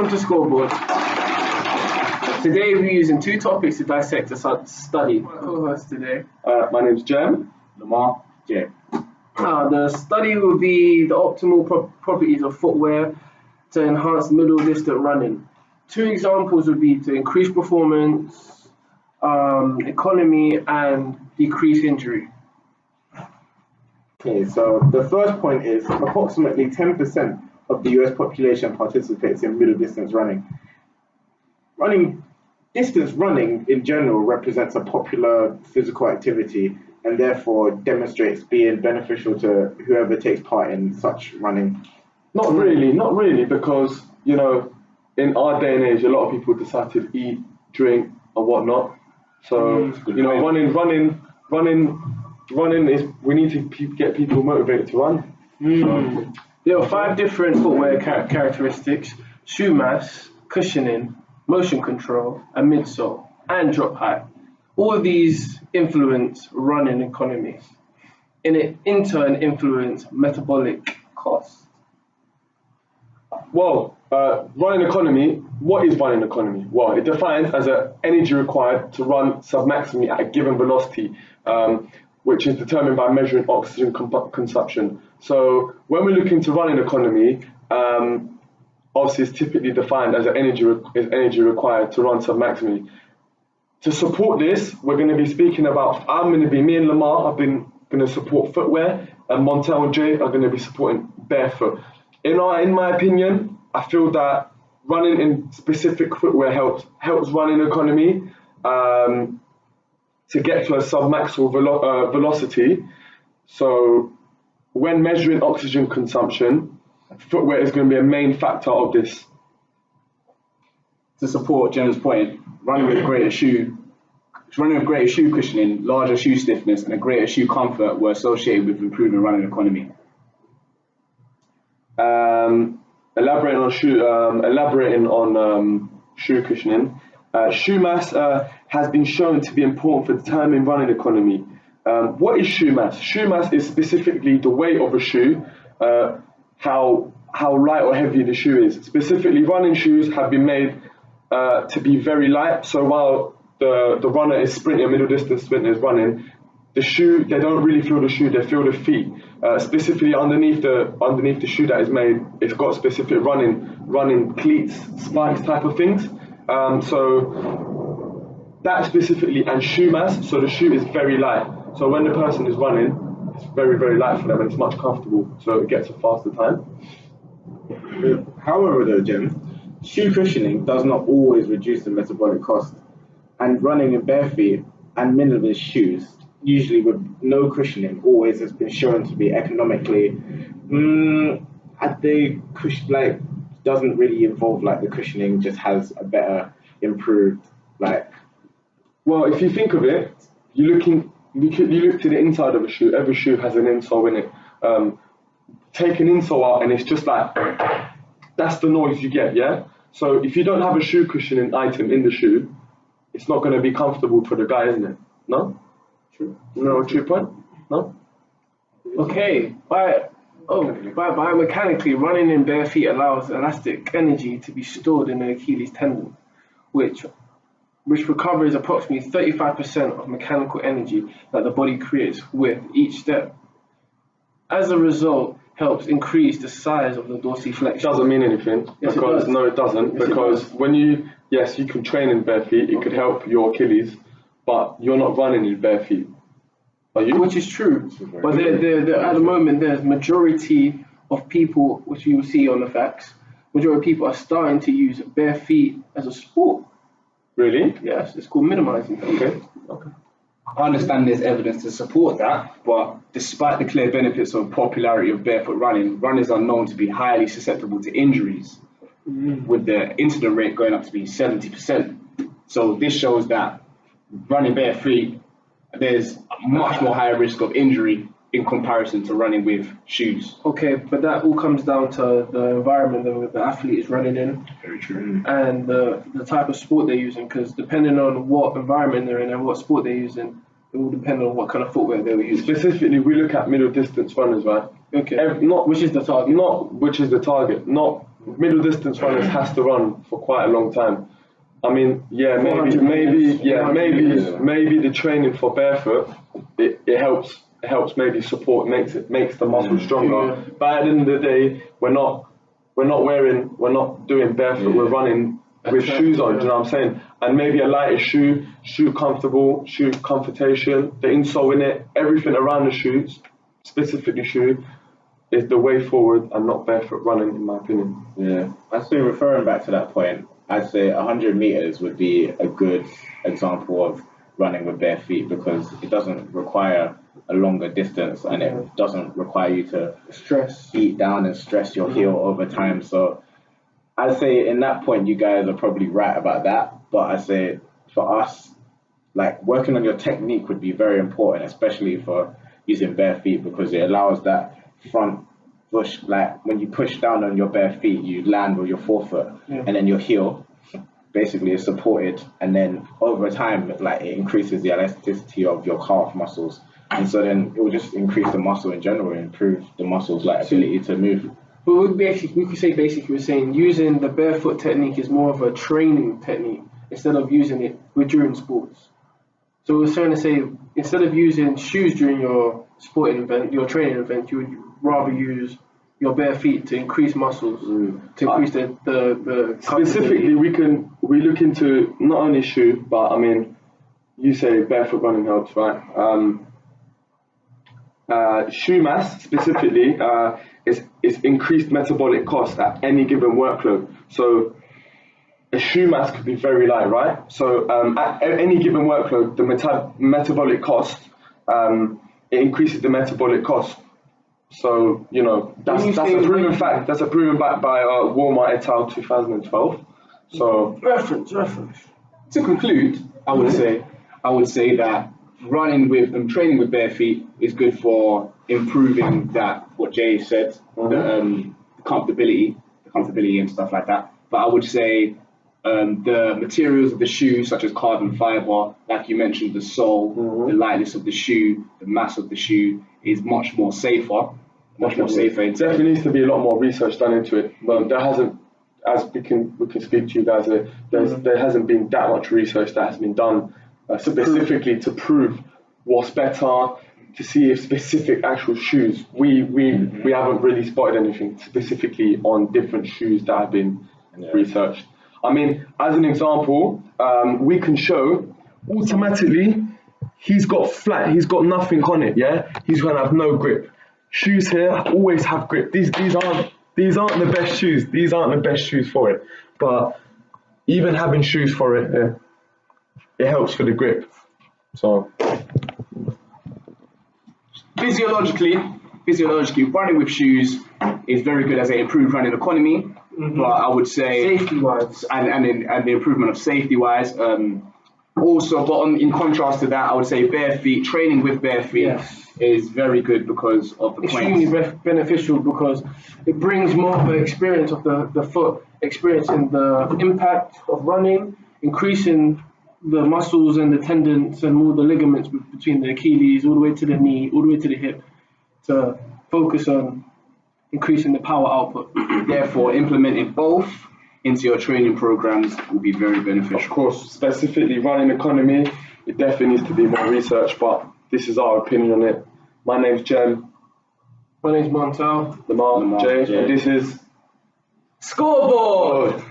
welcome to Scoreboard. Today we're using two topics to dissect a study. My co-host today. My name's Jem. Lamar, Jay. The study will be the optimal properties of footwear to enhance middle distance running. Two examples would be to increase performance, economy, and decrease injury. Okay, so the first point is approximately 10% of the US population participates in middle distance running. Distance running in general represents a popular physical activity and therefore demonstrates being beneficial to whoever takes part in such running. Not really, because, you know, in our day and age, a lot of people decide to eat, drink, and whatnot. So, you know, running is, we need to get people motivated to run. So, there are 5 different footwear characteristics: shoe mass, cushioning, motion control, and midsole, and drop height. All of these influence running economies, and it in turn influence metabolic costs. Well, running economy, what is running economy? Well, it defines as an energy required to run submaximally at a given velocity, which is determined by measuring oxygen consumption. So when we're looking to running economy, obviously it's typically defined as energy required to run submaximally. To support this, we're going to be speaking about, me and Lamar have been going to support footwear, and Montel and Jay are going to be supporting barefoot. In my opinion, I feel that running in specific footwear helps running economy to get to a submaximal velocity. So when measuring oxygen consumption, footwear is going to be a main factor of this. To support Jen's point, running with greater shoe cushioning, larger shoe stiffness, and a greater shoe comfort were associated with improving running economy. Elaborating on shoe cushioning, shoe mass has been shown to be important for determining running economy. What is shoe mass? Shoe mass is specifically the weight of a shoe, how light or heavy the shoe is. Specifically, running shoes have been made to be very light. So while the runner is sprinting, middle distance sprinter is running, the shoe, they don't really feel the shoe, they feel the feet. Specifically underneath the shoe that is made, it's got specific running cleats, spikes type of things. So that specifically, and shoe mass, so the shoe is very light. So when the person is running, it's very, very light for them and it's much comfortable, so it gets a faster time. However though, Jim, shoe cushioning does not always reduce the metabolic cost, and running in bare feet and minimalist shoes, usually with no cushioning, always has been shown to be economically, doesn't really involve the cushioning, just has a better improved Well, if you think of it, you look to the inside of a shoe. Every shoe has an insole in it. Take an insole out and it's just that's the noise you get, yeah? So if you don't have a shoe cushioning item in the shoe, it's not going to be comfortable for the guy, isn't it? No? True. You know a true point? No? Okay, biomechanically, running in bare feet allows elastic energy to be stored in the Achilles tendon, which recovers approximately 35% of mechanical energy that the body creates with each step. As a result, helps increase the size of the dorsiflexion. Doesn't mean anything, Yes, because no, it doesn't, Yes, because it does. when you can train in bare feet, it could help your Achilles, but you're not running in bare feet. Are you? Which is true, but at the moment there's majority of people, which you will see on the facts, majority of people are starting to use bare feet as a sport. Really? Yes, it's called minimizing. Okay. I understand there's evidence to support that, but despite the clear benefits of popularity of barefoot running, runners are known to be highly susceptible to injuries, with the incident rate going up to be 70%. So this shows that running bare feet, there's a much more higher risk of injury in comparison to running with shoes. Okay, but that all comes down to the environment that the athlete is running in. Very true. And the type of sport they're using, because depending on what environment they're in and what sport they're using, it will depend on what kind of footwear they will use. Specifically, we look at middle distance runners, right? Okay. Not which is the target. Not which is the target, not middle distance runners has to run for quite a long time. I mean, yeah, 400 meters, 400 meters. maybe the training for barefoot it helps maybe support, makes the muscle stronger. Yeah. But at the end of the day, we're not doing barefoot. We're running with shoes on. Do you know what I'm saying? And maybe a lighter shoe comfortable, shoe comfortation, the insole in it, everything around the shoes, specifically shoe, is the way forward, and not barefoot running, in my opinion. Yeah, I'd say referring back to that point, I'd say 100 meters would be a good example of running with bare feet because it doesn't require a longer distance and it doesn't require you to Stress. beat down and stress your heel over time. So I'd say in that point, you guys are probably right about that. But I'd say for us, like working on your technique would be very important, especially for using bare feet because it allows that front push, like when you push down on your bare feet, you land with your forefoot and then your heel basically is supported, and then over time, like it increases the elasticity of your calf muscles, and so then it will just increase the muscle in general and improve the muscles' like ability to move. But we could say basically we're saying using the barefoot technique is more of a training technique instead of using it during sports. So we're trying to say instead of using shoes during your sporting event, your training event, you would rather use your bare feet to increase muscles, to increase the Specifically, we look into not only shoe, but I mean, you say barefoot running helps, right? Shoe mass specifically is increased metabolic cost at any given workload. So a shoe mass could be very light, right? So at any given workload, the metabolic cost, it increases the metabolic cost. So, you know, that's a proven fact. That's a proven fact by Walmart et al. 2012. So reference. To conclude, I would say that running with and training with bare feet is good for improving that, what Jay said, the comfortability and stuff like that. But I would say the materials of the shoe, such as carbon fiber, like you mentioned, the sole, the lightness of the shoe, the mass of the shoe is much more safer. There needs to be a lot more research done into it. There hasn't, as we can speak to you guys, there hasn't been that much research that has been done specifically to prove what's better, to see if specific actual shoes. We haven't really spotted anything specifically on different shoes that have been researched. I mean, as an example, we can show automatically he's got nothing on it, yeah? He's gonna have no grip. Shoes here always have grip. These aren't the best shoes. These aren't the best shoes for it. But even having shoes for it, it helps for the grip. So physiologically, running with shoes is very good as it improves running economy. But I would say Safety-wise. and the improvement of safety-wise. Also, but in contrast to that, I would say bare feet, training with bare feet is very good because of the Extremely points. beneficial because it brings more of the experience of the foot, experiencing the impact of running, increasing the muscles and the tendons and all the ligaments between the Achilles, all the way to the knee, all the way to the hip, to focus on increasing the power output. Therefore, implementing both into your training programs will be very beneficial. of course, specifically running economy, it definitely needs to be more research, but this is our opinion on it. My name's Jem. My name's Montel. Lamar, Jay, and this is Scoreboard!